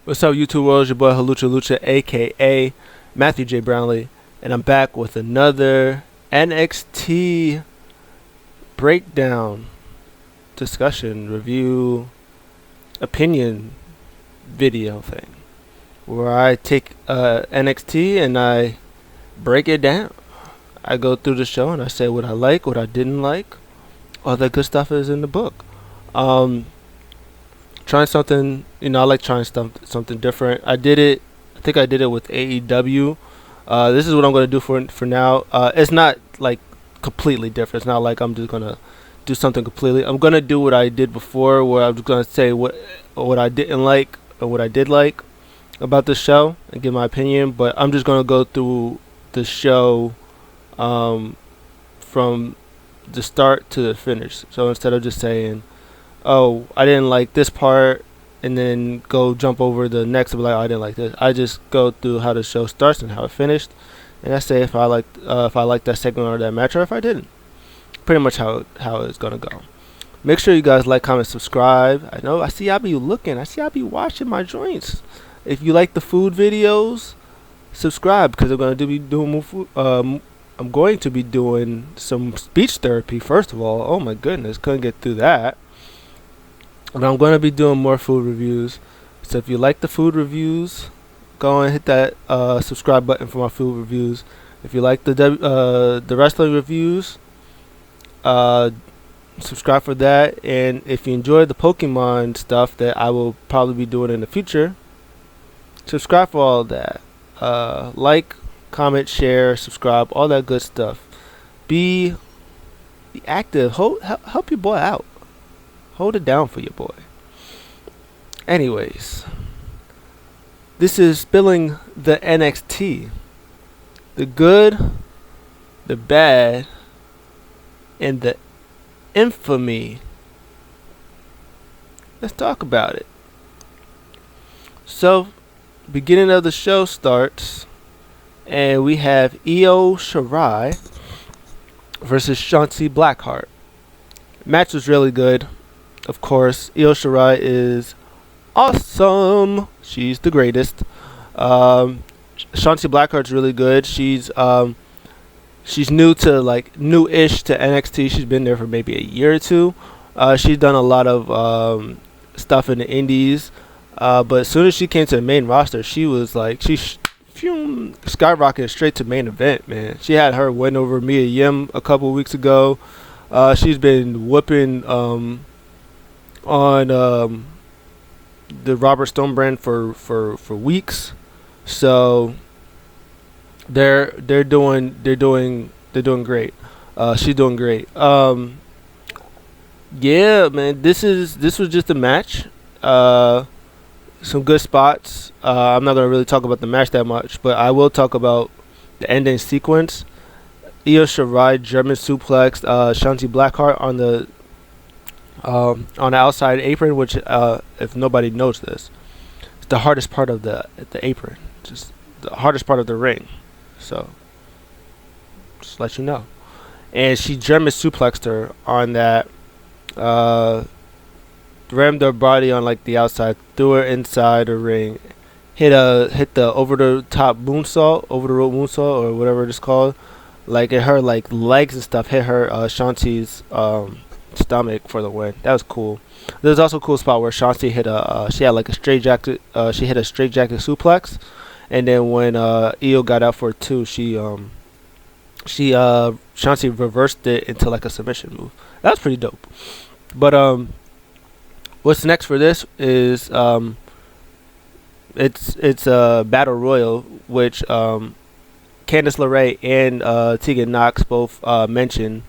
What's up, YouTube world? It's your boy Halucha Lucha, aka Matthew J. Brownlee, and I'm back with another NXT breakdown, discussion, review, opinion video thing, where I take NXT and I break it down. I go through the show and I say what I like, what I didn't like. All that good stuff is in the book. Trying something, I like trying something different. I think I did it with AEW. This is what I'm going to do for now. It's not like completely different. It's not like I'm just going to do something completely. I'm going to do what I did before, where I'm just going to say what I didn't like or what I did like about the show and give my opinion. But I'm just going to go through the show from the start to the finish. So instead of just saying, oh, I didn't like this part, and then go jump over the next and be like, oh, I didn't like this. I just go through how the show starts and how it finished, and I say if I liked that segment or that match, or if I didn't. Pretty much how it's gonna go. Make sure you guys like, comment, subscribe. I see y'all be looking. I see y'all be watching my joints. If you like the food videos, subscribe, because I'm going to be doing more food. I'm going to be doing some speech therapy. First of all, oh my goodness, couldn't get through that. But I'm going to be doing more food reviews. So if you like the food reviews, go and hit that subscribe button for my food reviews. If you like the wrestling reviews, subscribe for that. And if you enjoy the Pokemon stuff that I will probably be doing in the future, subscribe for all of that. Like, comment, share, subscribe, all that good stuff. Be active. Help your boy out. Hold it down for your boy. Anyways, this is spilling the NXT. The good, the bad, and the infamy. Let's talk about it. So, beginning of the show starts, and we have Io Shirai versus Shotzi Blackheart. Match was really good. Of course, Io Shirai is awesome. She's the greatest. Shotzi Blackheart's really good. She's new-ish to NXT. She's been there for maybe a year or two. She's done a lot of stuff in the indies. But as soon as she came to the main roster, she was like, skyrocketed straight to main event, man. She had her win over Mia Yim a couple weeks ago. She's been whooping on the Robert Stone brand for weeks. So they're doing great. She's doing great. Yeah, man. This was just a match. Some good spots. I'm not gonna really talk about the match that much, but I will talk about the ending sequence. Io Shirai German suplex Shotzi Blackheart on the outside apron, which if nobody knows this, it's the hardest part of the apron, just the hardest part of the ring. So just let you know. And she German suplexed her on that. Rammed her body on like the outside, threw her inside the ring, hit the over the rope moonsault, or whatever it's called. Like it her like legs and stuff hit her Shotzi's stomach for the win. That was cool. There's also a cool spot where Shotzi hit she had like a straight jacket. She hit a straight jacket suplex, and then when Io got out for it too, Shotzi reversed it into like a submission move. That was pretty dope. But what's next for this is it's a battle royal, which Candice LeRae and Tegan Knox both mentioned,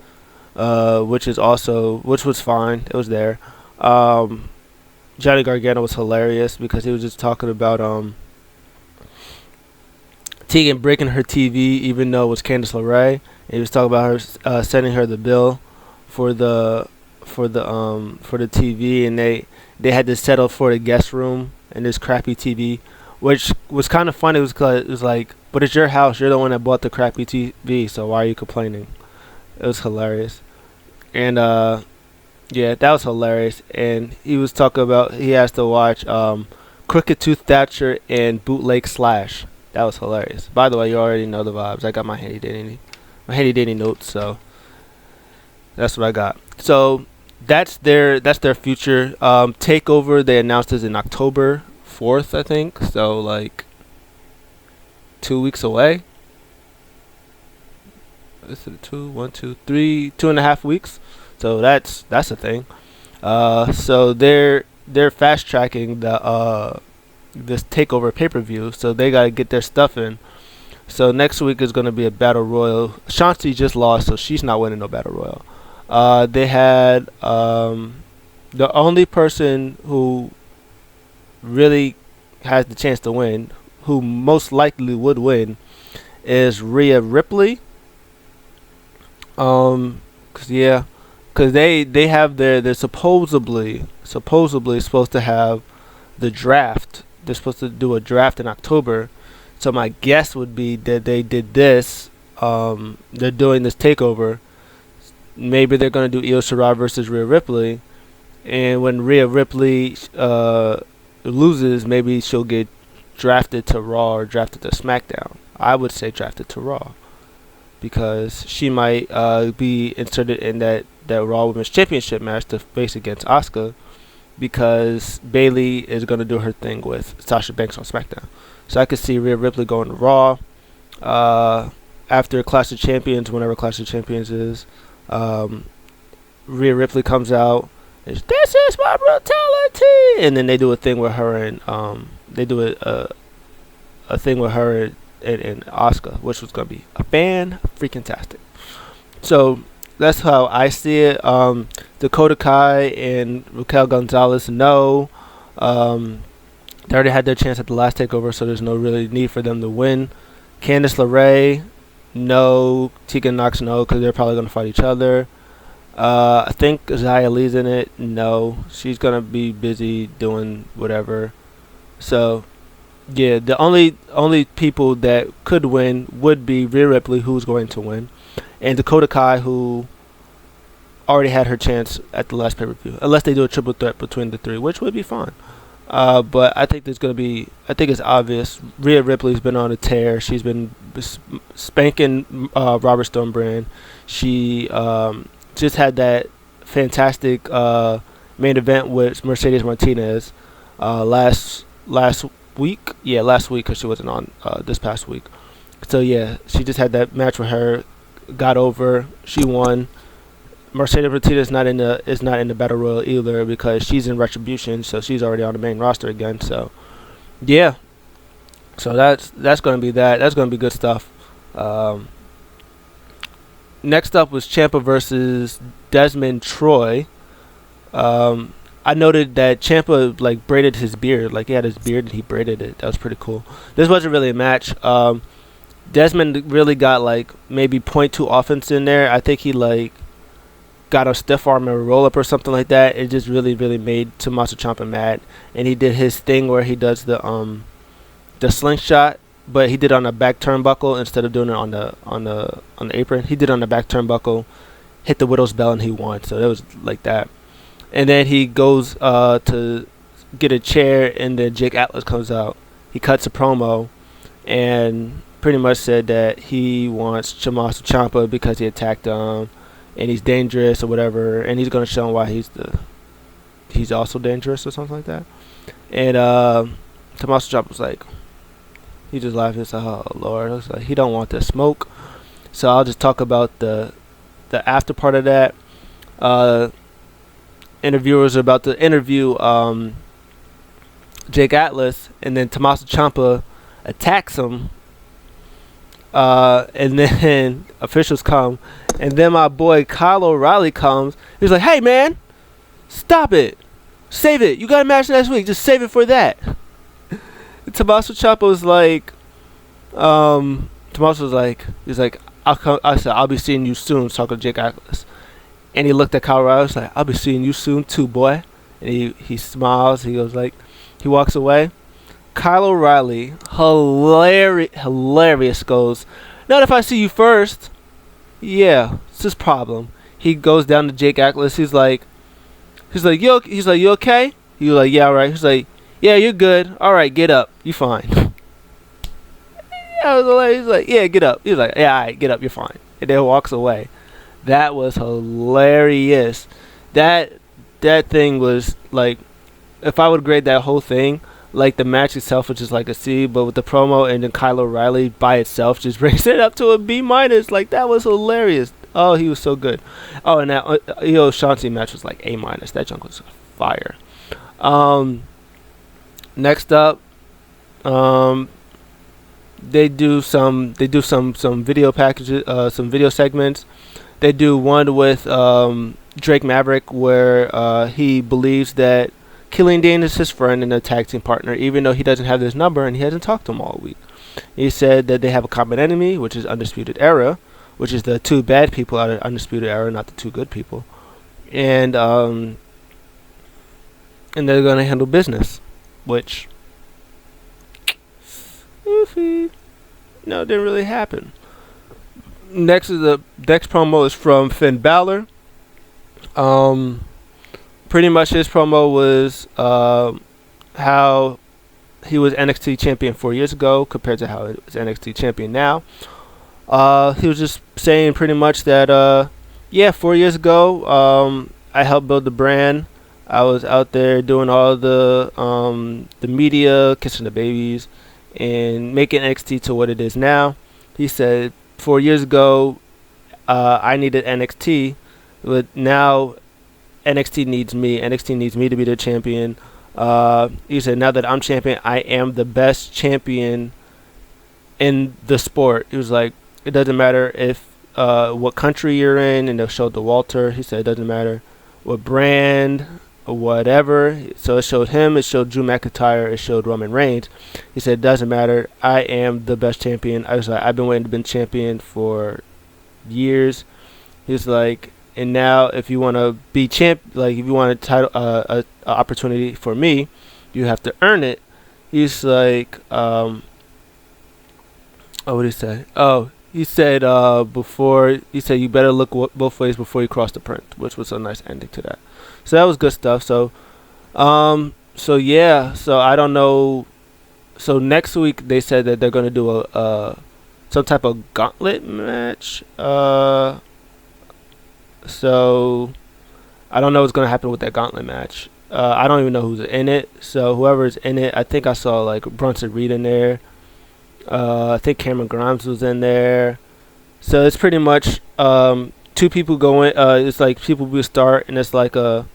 which was fine. It was there. Johnny Gargano was hilarious because he was just talking about Tegan breaking her TV, even though it was Candice LeRae. And he was talking about her sending her the bill for the TV, and they had to settle for the guest room and this crappy TV, which was kind of funny. It was like, but it's your house. You're the one that bought the crappy TV, so why are you complaining? It was hilarious. And yeah, that was hilarious. And he was talking about he has to watch Chris Crooked Tooth Thatcher and Bootleg Slash. That was hilarious. By the way, you already know the vibes. I got my handy dandy notes, so that's what I got. So that's their future. Takeover, they announced this in October 4th, I think. So like 2 weeks away. Is it 2.5 weeks? So that's a thing. So they're fast tracking the this takeover pay-per-view, so they gotta get their stuff in. So next week is gonna be a battle royal. Shotzi just lost, so she's not winning no battle royal. They had the only person who really has the chance to win, who most likely would win, is Rhea Ripley. Cause they have they're supposedly supposed to have the draft. They're supposed to do a draft in October. So my guess would be that they did this. They're doing this takeover. Maybe they're gonna do Io Shirai versus Rhea Ripley, and when Rhea Ripley loses, maybe she'll get drafted to Raw or drafted to SmackDown. I would say drafted to Raw, because she might be inserted in that Raw Women's Championship match to face against Asuka, because Bayley is going to do her thing with Sasha Banks on SmackDown. So I could see Rhea Ripley going to Raw after Clash of Champions, whenever Clash of Champions is. Rhea Ripley comes out, and this is my brutality, and then they do a thing with her and a thing with her and Asuka, which was going to be a fan-freaking-tastic. So that's how I see it. Dakota Kai and Raquel Gonzalez, no. They already had their chance at the last takeover, so there's no really need for them to win. Candice LeRae, no. Tegan Knox, no, because they're probably going to fight each other. I think Xia Li's in it, no. She's going to be busy doing whatever. So yeah, the only people that could win would be Rhea Ripley, who's going to win, and Dakota Kai, who already had her chance at the last pay-per-view, unless they do a triple threat between the three, which would be fine. But I think it's obvious. Rhea Ripley's been on a tear. She's been spanking Robert Stone brand. She just had that fantastic main event with Mercedes Martinez last week. Yeah, last week, because she wasn't on this past week. So yeah, she just had that match with her, got over, she won. Mercedes Martinez is not in the battle royal either, because she's in Retribution, so she's already on the main roster again. So yeah, so that's gonna be that. That's gonna be good stuff. Next up was Ciampa versus Desmond Troy. I noted that Ciampa like braided his beard, like he had his beard and he braided it. That was pretty cool. This wasn't really a match. Desmond really got like maybe 0.2 offense in there. I think he like got a stiff arm and a roll up or something like that. It just really made Tommaso Ciampa mad, and he did his thing where he does the slingshot, but he did it on the back turnbuckle instead of doing it on the apron. He did it on the back turnbuckle, hit the Widow's Bell, and he won. So it was like that. And then he goes to get a chair, and then Jake Atlas comes out. He cuts a promo and pretty much said that he wants Tommaso Ciampa because he attacked him, and he's dangerous or whatever, and he's going to show him why he's also dangerous or something like that. And Tommaso Ciampa was like, he just laughed. He's like, oh Lord, I was like, he don't want the smoke. So I'll just talk about the after part of that. Interviewers are about to interview Jake Atlas, and then Tommaso Ciampa attacks him, and then officials come, and then my boy Kyle O'Reilly comes. He's like, hey man, stop it, save it, you got a match next week, just save it for that. And Tommaso Ciampa was like, he's like, I'll be seeing you soon, talking to Jake Atlas. And he looked at Kyle O'Reilly, was like, I'll be seeing you soon too, boy. And he smiles. He goes like, he walks away. Kyle O'Reilly, hilarious, goes, not if I see you first. Yeah, it's his problem. He goes down to Jake Atlas. He's like, you okay? He was like, yeah, all right. He's like, Yeah, you're good. All right, get up. You fine. I was like, he's like, yeah, get up. He's like, yeah, all right, get up. You're fine. And then walks away. That was hilarious. That that thing was like, if I would grade that whole thing, like the match itself was just like a C, but with the promo and then Kyle O'Reilly by itself just brings it up to a B minus. Like that was hilarious. Oh, he was so good. Oh, and that Shotzi match was like A minus. That junk was fire. Um, next up, um, they do some video packages, some video segments. They do one with Drake Maverick where he believes that Killian Dane is his friend and a tag team partner, even though he doesn't have his number and he hasn't talked to him all week. He said that they have a common enemy, which is Undisputed Era, which is the two bad people out of Undisputed Era, not the two good people, and they're gonna handle business, which, oofy, no, didn't really happen. Next promo is from Finn Balor. Um, Pretty much his promo was how he was NXT champion 4 years ago compared to how he was NXT champion now. He was just saying pretty much that yeah, 4 years ago I helped build the brand. I was out there doing all the media, kissing the babies, and making NXT to what it is now. He said 4 years ago I needed NXT, but now NXT needs me. NXT needs me to be the champion. He said, now that I'm champion, I am the best champion in the sport. He was like, it doesn't matter if what country you're in, and they showed the Walter. He said, it doesn't matter what brand or whatever. So it showed him, it showed Drew McIntyre, it showed Roman Reigns. He said, it doesn't matter. I am the best champion. I was like, I've been waiting to be champion for years. He was like, and now, if you want to be champ, like if you want a title, a opportunity for me, you have to earn it. He's like, oh, what did he say? Oh, he said before. He said you better look both ways before you cross the print, which was a nice ending to that. So that was good stuff. So yeah. So I don't know. So next week they said that they're gonna do a some type of gauntlet match. So I don't know what's gonna happen with that gauntlet match. I don't even know who's in it. So whoever's in it, I think I saw like Bronson Reed in there. I think Cameron Grimes was in there. So it's pretty much two people going. It's like people will start, and it's like a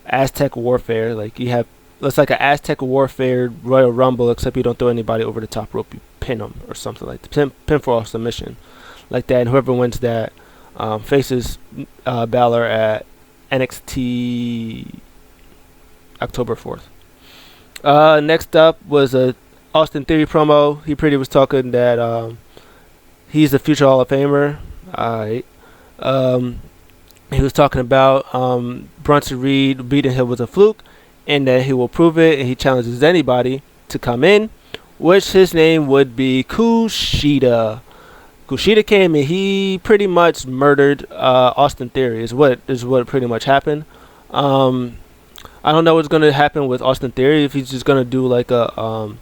Aztec warfare. Like you have, it's like an Aztec warfare Royal Rumble, except you don't throw anybody over the top rope. You pin them or something like that. Pinfall submission, like that. And whoever wins that faces Balor at NXT October 4th. Next up was a Austin Theory promo. He pretty was talking that he's a future Hall of Famer. Alright. He was talking about Bronson Reed beating him was a fluke, and that he will prove it, and he challenges anybody to come in, which his name would be Kushida. Kushida came and he pretty much murdered Austin Theory is what pretty much happened. I don't know what's gonna happen with Austin Theory, if he's just gonna do like a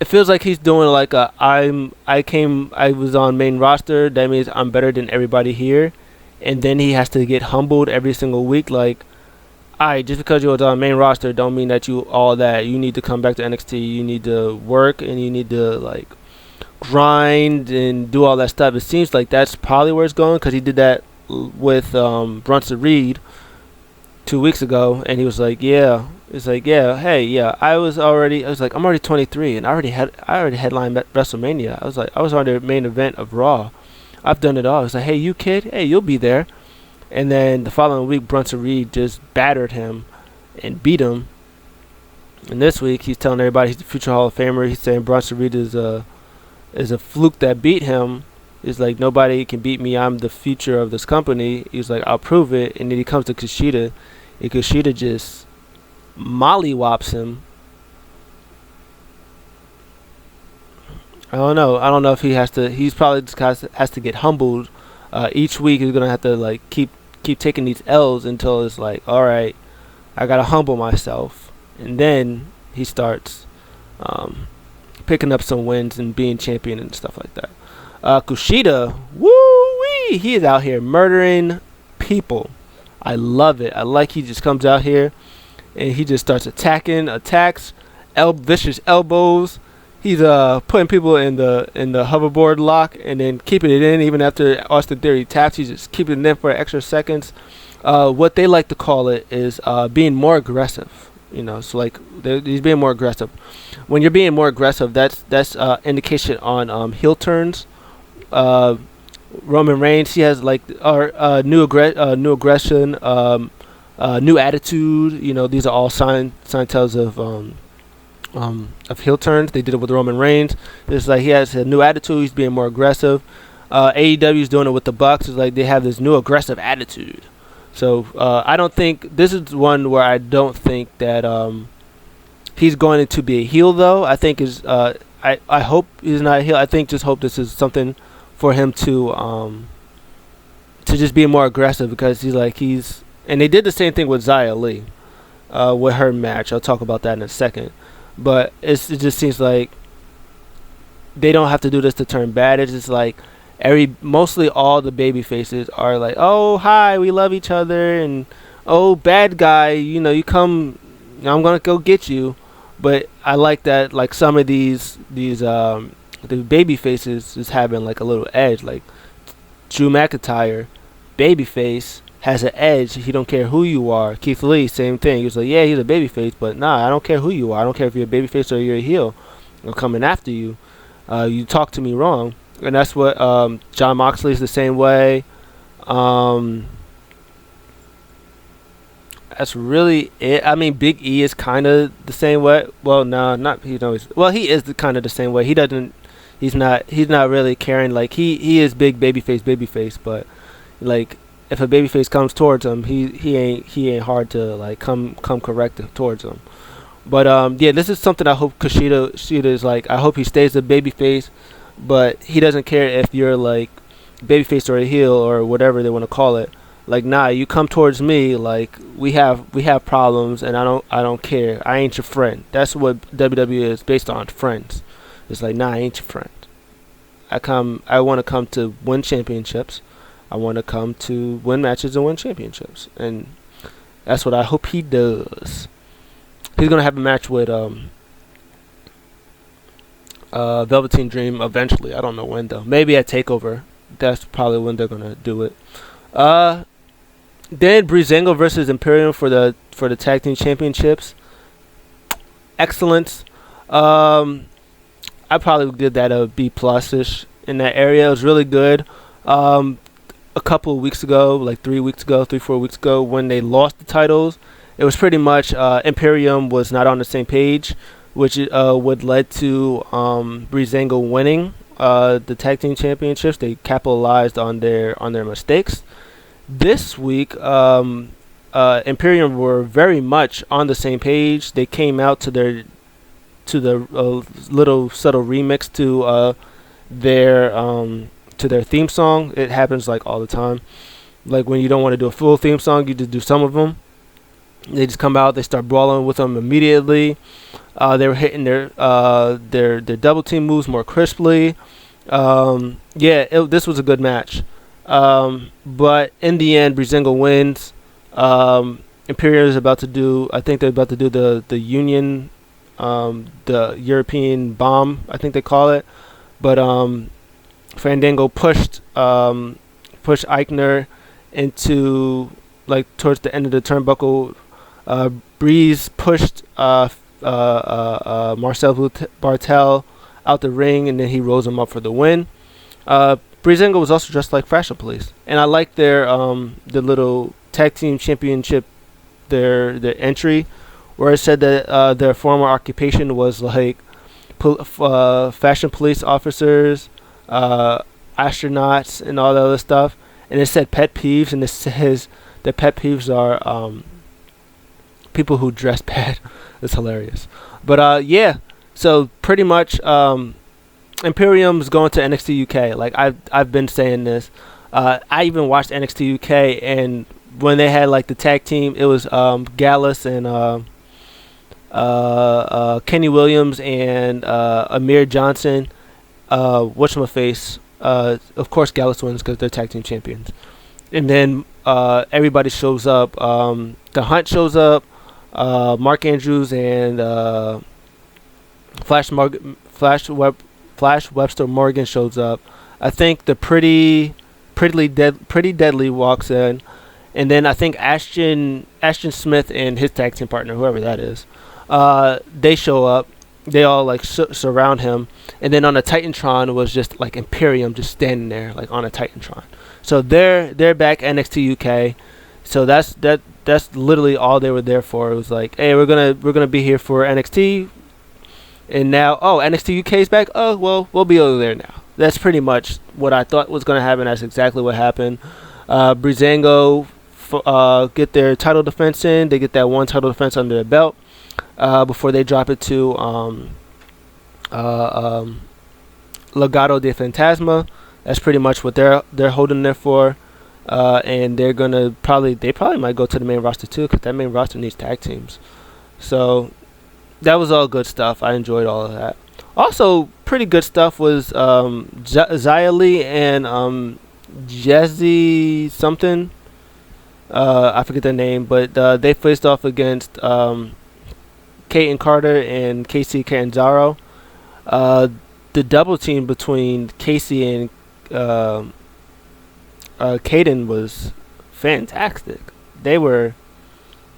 it feels like he's doing like a I was on main roster, that means I'm better than everybody here, and then he has to get humbled every single week. Like, alright, just because you're on main roster don't mean that you all that. You need to come back to NXT, you need to work, and you need to like grind and do all that stuff. It seems like that's probably where it's going, because he did that with Bronson Reed 2 weeks ago, and he was like, yeah, it's like, yeah, hey, yeah, I was like, I'm already 23, and I already headlined WrestleMania. I was on the main event of Raw. I've done it all. It's like, hey, you kid, hey, you'll be there. And then the following week, Bronson Reed just battered him and beat him. And this week, he's telling everybody he's the future Hall of Famer. He's saying Bronson Reed is a fluke that beat him. He's like, nobody can beat me. I'm the future of this company. He's like, I'll prove it. And then he comes to Kushida, and Kushida just mollywops him. I don't know if he has to. He's probably just has to get humbled. Each week he's gonna have to like keep taking these L's until it's like, all right, I gotta humble myself, and then he starts picking up some wins and being champion and stuff like that. Kushida, woo-wee, he is out here murdering people. I love it. I like he just comes out here and he just starts attacks, vicious elbows. He's putting people in the hoverboard lock and then keeping it in even after Austin Theory taps. He's just keeping it in for extra seconds. What they like to call it is being more aggressive. So like he's being more aggressive. When you're being more aggressive, that's indication on heel turns. Roman Reigns, he has like new aggression, new attitude. These are all signs of heel turns. They did it with Roman Reigns. It's like he has a new attitude. He's being more aggressive. AEW is doing it with the Bucks. It's like they have this new aggressive attitude. So I don't think this is one where I don't think that he's going to be a heel though. I think I hope he's not a heel. I think just hope this is something for him to just be more aggressive because he's and they did the same thing with Xia Li with her match. I'll talk about that in a second. But it just seems like they don't have to do this to turn bad. It's just like mostly all the baby faces are like, oh hi, we love each other, and oh bad guy, you come, I'm gonna go get you. But I like that like some of these the baby faces is having like a little edge. Like Drew McIntyre, baby face, has an edge. He don't care who you are. Keith Lee, same thing. He was like, yeah, he's a babyface, but nah, I don't care who you are. I don't care if you're a babyface or you're a heel. I'm coming after you. You talk to me wrong. And that's what John Moxley's the same way. That's really it. I mean, Big E is kind of the same way. Well, no, not he knows. Well, he is kind of the same way. He doesn't. He's not really caring. Like he is big babyface, but like if a babyface comes towards him, he ain't hard to like come correct towards him. But yeah, this is something I hope Kushida is like. I hope he stays a babyface, but he doesn't care if you're like babyface or a heel or whatever they want to call it. Like, nah, you come towards me, like we have problems, and I don't care. I ain't your friend. That's what WWE is based on, friends. It's like, nah, I ain't your friend. I want to come to win championships. I want to come to win matches and win championships, and that's what I hope he does. He's gonna have a match with Velveteen Dream eventually. I don't know when though. Maybe at Takeover. That's probably when they're gonna do it. Then Breezango versus Imperium for the tag team championships. Excellent. I probably did that a B plus-ish in that area. It was really good. A couple of weeks ago, like 4 weeks ago, when they lost the titles, it was pretty much Imperium was not on the same page, which would lead to Breezango winning the tag team championships. They capitalized on their mistakes. This week, Imperium were very much on the same page. They came out to the little subtle remix to their theme song. It happens like all the time. Like when you don't want to do a full theme song, you just do some of them. They just come out. They start brawling with them immediately. They were hitting their double team moves more crisply. This was a good match. But in the end, Breezango wins. Imperium is about to do. I think they're about to do the Union, the European Bomb. I think they call it. But Fandango pushed Eichner into like towards the end of the turnbuckle. Breeze pushed Marcel Bartel out the ring, and then he rose him up for the win. Breezango was also dressed like Fashion Police, and I like their the little tag team championship, their entry, where it said that their former occupation was like fashion police officers, astronauts, and all the other stuff, and it said pet peeves, and it says the pet peeves are people who dress bad. It's hilarious, but yeah. So pretty much, Imperium's going to NXT UK. Like I've been saying this. I even watched NXT UK, and when they had like the tag team, it was Gallus and Kenny Williams and Amir Johnson. Whatchamacface? Of course, Gallus wins because they're tag team champions. And then everybody shows up. The Hunt shows up. Mark Andrews and Flash Webster Morgan shows up. I think the Pretty Deadly walks in, and then I think Ashton Smith and his tag team partner, whoever that is, they show up. They all like surround him, and then on a Titantron was just like Imperium just standing there like on a Titantron. So they're back NXT UK. So that's literally all they were there for. It was like, hey, we're gonna be here for NXT, and now NXT UK is back. Oh well, we'll be over there now. That's pretty much what I thought was gonna happen. That's exactly what happened. Breezango get their title defense in. They get that one title defense under their belt before they drop it to Legado de Fantasma. That's pretty much what they're holding there for. And they probably might go to the main roster too, because that main roster needs tag teams. So that was all good stuff. I enjoyed all of that. Also, pretty good stuff was Xia Li and Jesse something. I forget their name, but they faced off against Kate and Carter and Casey Catanzaro. The double team between Casey and Caden was fantastic. They were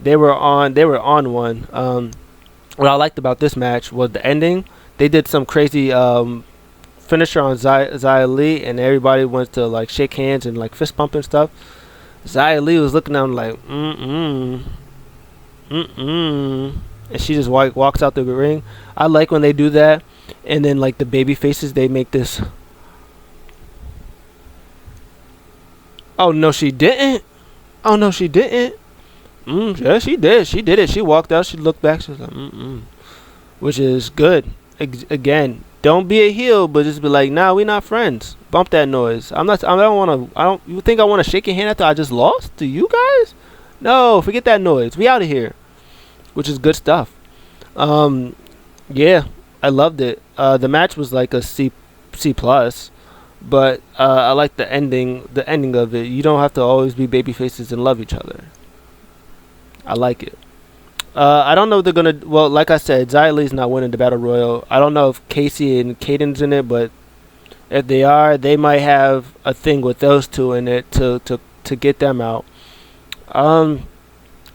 on one. What I liked about this match was the ending. They did some crazy finisher on Xia Li, and everybody went to like shake hands and like fist pump and stuff. Xia Li was looking at him like and she just walks out the ring. I like when they do that, and then like the baby faces, they make this. Oh no, she didn't. Oh no, she didn't. Yeah, she did. She did it. She walked out. She looked back. She was like, which is good. Again, don't be a heel, but just be like, nah, we not friends. Bump that noise. I don't want to. You think I want to shake your hand after I just lost to you guys? No, forget that noise. We out of here. Which is good stuff. Yeah, I loved it. The match was like a C plus. But I like the ending of it. You don't have to always be baby faces and love each other. I like it. I don't know if they're gonna. Well, like I said, Xia Li's not winning the Battle Royal. I don't know if Casey and Caden's in it, but if they are, they might have a thing with those two in it to get them out. I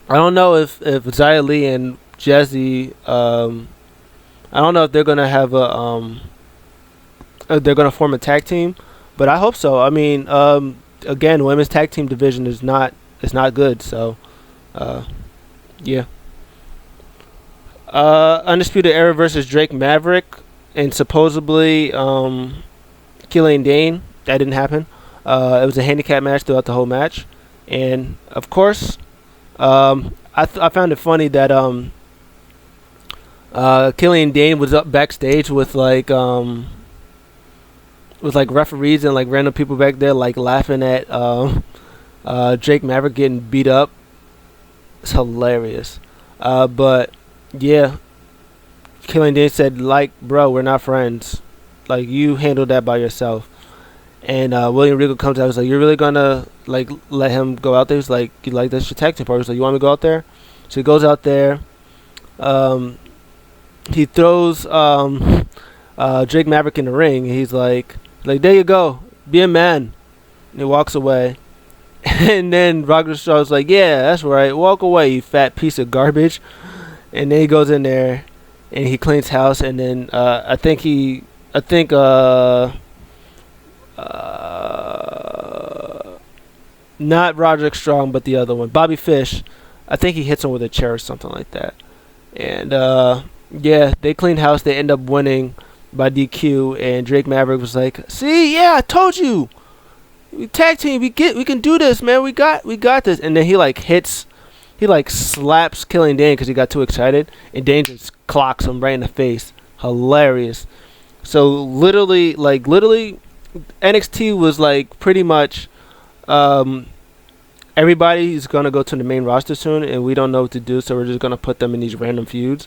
don't know if Xia Li and Jesse. I don't know if they're gonna have a they're gonna form a tag team, but I hope so. I mean, again, women's tag team division is not good. So, yeah. Undisputed Era versus Drake Maverick, and supposedly Killian Dane. That didn't happen. It was a handicap match throughout the whole match, and of course, I found it funny that Killian Dane was up backstage with like referees and like random people back there like laughing at Drake Maverick getting beat up. It's hilarious. But yeah, Killian Dane said, like, bro, we're not friends. Like, you handled that by yourself. And William Regal comes out and was like, you're really gonna like let him go out there? He's like, that's your tag team partner. He's like, you want me to go out there? So he goes out there. He throws Drake Maverick in the ring. He's like, there you go, be a man. And he walks away. And then Roderick Strong's like, yeah, that's right, walk away, you fat piece of garbage. And then he goes in there and he cleans house. And then I think not Roderick Strong, but the other one, Bobby Fish. I think he hits him with a chair or something like that. And yeah, they clean house. They end up winning by DQ. And Drake Maverick was like, see, yeah, I told you. We tag team. We can do this, man. We got this. And then he slaps Killian Dane because he got too excited, and Dane just clocks him right in the face. Hilarious. So literally, NXT was like pretty much everybody is gonna go to the main roster soon, and we don't know what to do, so we're just gonna put them in these random feuds.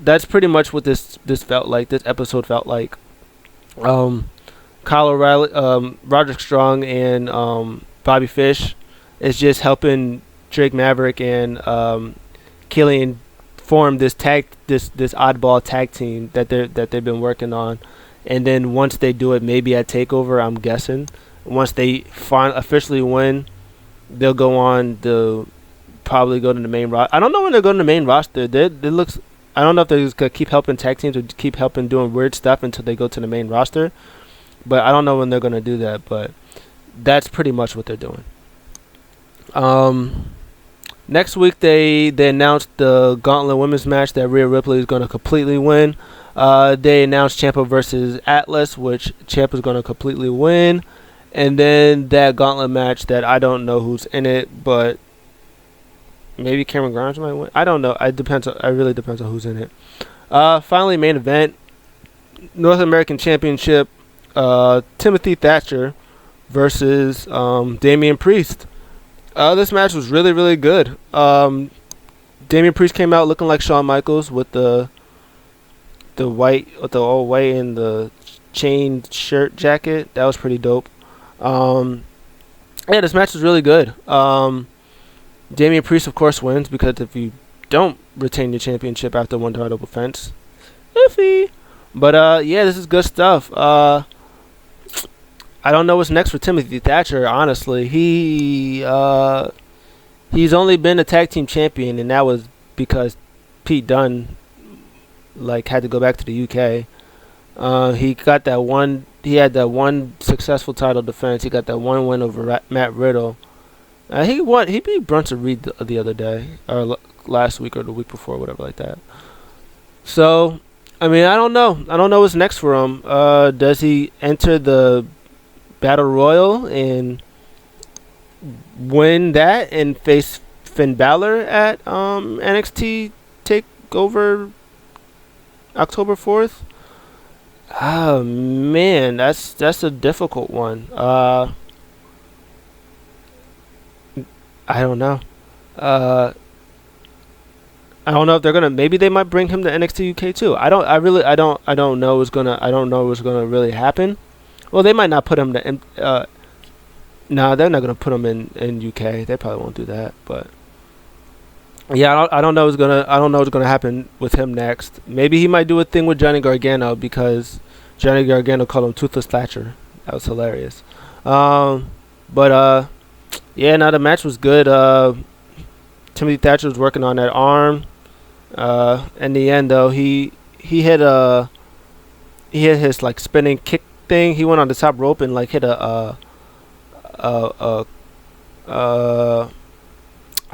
That's pretty much what this felt like. This episode felt like. Kyle O'Reilly, Roderick Strong, and Bobby Fish is just helping Drake Maverick and Killian form this oddball tag team that they've been working on. And then once they do it, maybe at Takeover, I'm guessing, once they officially win, they'll go on to probably go to the main roster. I don't know when they're going to the main roster. I don't know if they're just going to keep helping tag teams or keep helping doing weird stuff until they go to the main roster. But I don't know when they're going to do that. But that's pretty much what they're doing. Next week, they announced the Gauntlet Women's match that Rhea Ripley is going to completely win. They announced Ciampa versus Atlas, which Ciampa is going to completely win. And then that Gauntlet match that I don't know who's in it, but maybe Cameron Grimes might win. I don't know. It really depends on who's in it. Finally, main event, North American Championship, Timothy Thatcher versus Damian Priest. This match was really, really good. Damian Priest came out looking like Shawn Michaels with the all white and the chained shirt jacket. That was pretty dope. This match was really good. Damian Priest, of course, wins because if you don't retain your championship after one title defense, iffy. But this is good stuff. I don't know what's next for Timothy Thatcher. Honestly, he's only been a tag team champion, and that was because Pete Dunne had to go back to the UK. He got that one. He had that one successful title defense. He got that one win over Matt Riddle. He beat Bronson Reed the other day, or last week, or the week before, whatever like that. So, I mean, I don't know. I don't know what's next for him. Does he enter the Battle Royal and win that and face Finn Balor at NXT Takeover October 4th? Oh man, that's a difficult one. I don't know. I don't know if they're gonna. Maybe they might bring him to NXT UK too. I don't know what's gonna really happen. Well, they might not put him to. No, they're not gonna put him in UK. They probably won't do that. But yeah, I don't know what's gonna happen with him next. Maybe he might do a thing with Johnny Gargano because Johnny Gargano called him Toothless Thatcher. That was hilarious. The match was good. Timothy Thatcher was working on that arm. In the end, though, he hit his spinning kick thing. He went on the top rope and hit I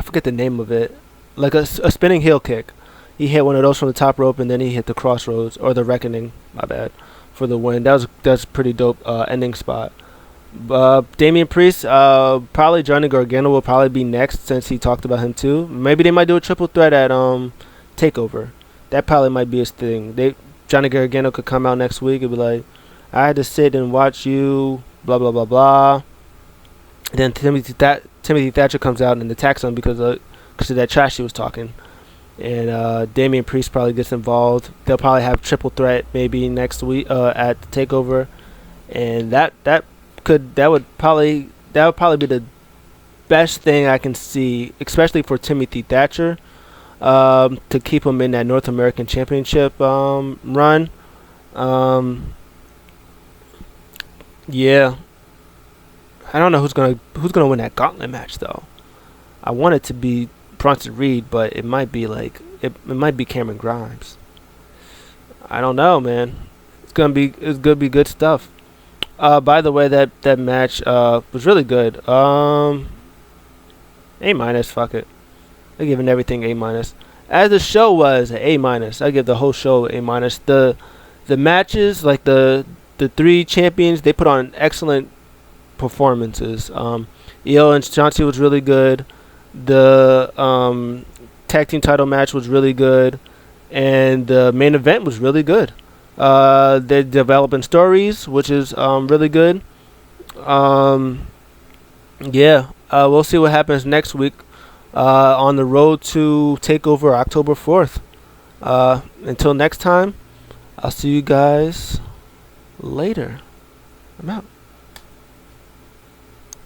forget the name of it. A spinning heel kick. He hit one of those from the top rope, and then he hit the Crossroads or the Reckoning. My bad, for the win. That's pretty dope ending spot. Damian Priest, probably Johnny Gargano will probably be next since he talked about him too. Maybe they might do a triple threat at Takeover. That probably might be his thing. Johnny Gargano could come out next week and be like, I had to sit and watch you, blah blah blah blah. Then Timothy Thatcher comes out and attacks him because of that trash he was talking. And Damian Priest probably gets involved. They'll probably have triple threat maybe next week at the Takeover, and that would probably be the best thing I can see, especially for Timothy Thatcher, to keep him in that North American Championship run. Yeah, I don't know who's gonna win that gauntlet match though. I want it to be Bronson Reed, but it might be it might be Cameron Grimes. I don't know, man. It's gonna be good stuff. By the way, that match was really good. A-, fuck it. I'm giving everything A-. As the show was, an A-. I give the whole show A-. The matches, the three champions, they put on excellent performances. Io and Shotzi was really good. The tag team title match was really good, and the main event was really good. They're developing stories, which is really good. we'll see what happens next week on the road to Takeover October 4th. Until next time, I'll see you guys later. I'm out.